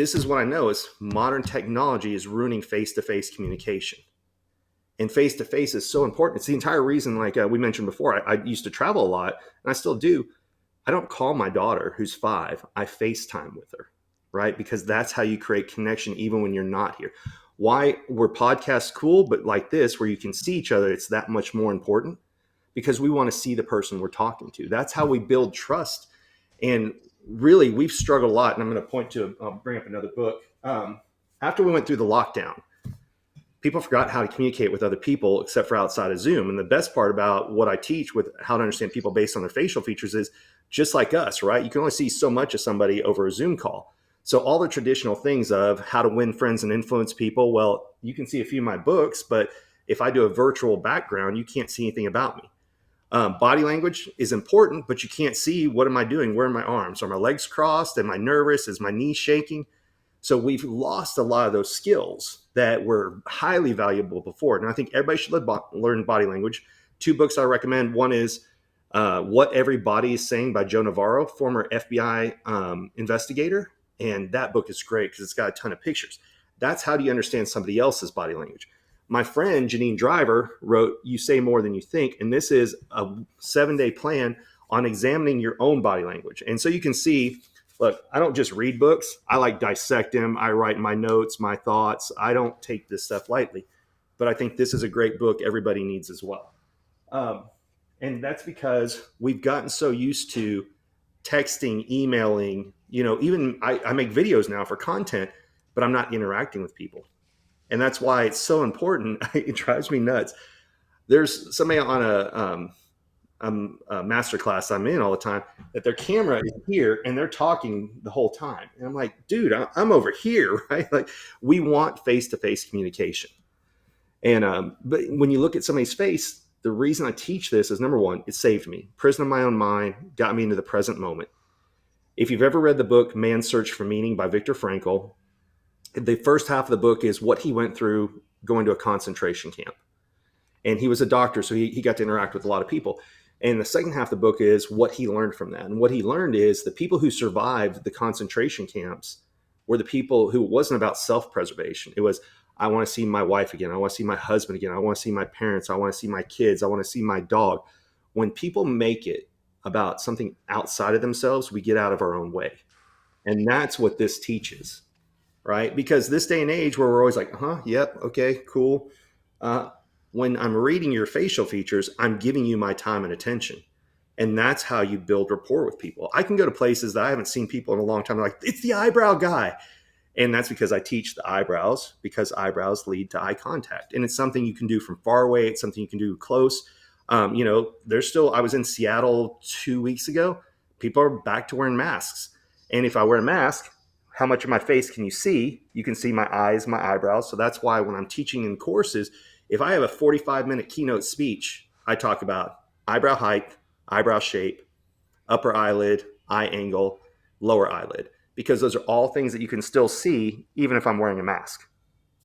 this is what I know is modern technology is ruining face-to-face communication. And face-to-face is so important. It's the entire reason, like we mentioned before, I used to travel a lot, and I still do. I don't call my daughter who's 5. I FaceTime with her, right? Because that's how you create connection even when you're not here. Why were podcasts cool, but like this, where you can see each other, it's that much more important because we want to see the person we're talking to. That's how we build trust. And really, we've struggled a lot. And I'm going to point to, I'll bring up another book. After we went through the lockdown, people forgot how to communicate with other people except for outside of Zoom. And the best part about what I teach with how to understand people based on their facial features is just like us, right? You can only see so much of somebody over a Zoom call. So all the traditional things of how to win friends and influence people, well, you can see a few of my books, but if I do a virtual background, you can't see anything about me. Body language is important, but you can't see what am I doing? Where are my arms? Are my legs crossed? Am I nervous? Is my knee shaking? So we've lost a lot of those skills that were highly valuable before. And I think everybody should learn body language. 2 books I recommend. One is What Every Body is Saying by Joe Navarro, former FBI investigator. And that book is great because it's got a ton of pictures. That's how do you understand somebody else's body language. My friend, Janine Driver, wrote You Say More Than You Think. And this is a 7-day plan on examining your own body language. And so you can see, look, I don't just read books. I like dissect them. I write my notes, my thoughts. I don't take this stuff lightly. But I think this is a great book everybody needs as well. And that's because we've gotten so used to texting, emailing, even I make videos now for content, but I'm not interacting with people. And that's why it's so important. It drives me nuts. There's somebody on a master class I'm in all the time that their camera is here and they're talking the whole time. And I'm like, dude, I'm over here, right? Like we want face-to-face communication. And but when you look at somebody's face, the reason I teach this is number one, it saved me. Prison of my own mind got me into the present moment. If you've ever read the book Man's Search for Meaning by Viktor Frankl, the first half of the book is what he went through going to a concentration camp. And he was a doctor, so he got to interact with a lot of people. And the second half of the book is what he learned from that. And what he learned is the people who survived the concentration camps were the people who it wasn't about self-preservation. It was, I want to see my wife again. I want to see my husband again. I want to see my parents. I want to see my kids. I want to see my dog. When people make it about something outside of themselves, we get out of our own way. And that's what this teaches. Right? Because this day and age where we're always like, yep, okay, cool. When I'm reading your facial features, I'm giving you my time and attention. And that's how you build rapport with people. I can go to places that I haven't seen people in a long time. They're like, it's the eyebrow guy. And that's because I teach the eyebrows, because eyebrows lead to eye contact. And it's something you can do from far away. It's something you can do close. There's still, I was in Seattle 2 weeks ago. People are back to wearing masks. And if I wear a mask, how much of my face can you see? You can see my eyes, my eyebrows. So that's why when I'm teaching in courses, if I have a 45-minute keynote speech, I talk about eyebrow height, eyebrow shape, upper eyelid, eye angle, lower eyelid, because those are all things that you can still see even if I'm wearing a mask.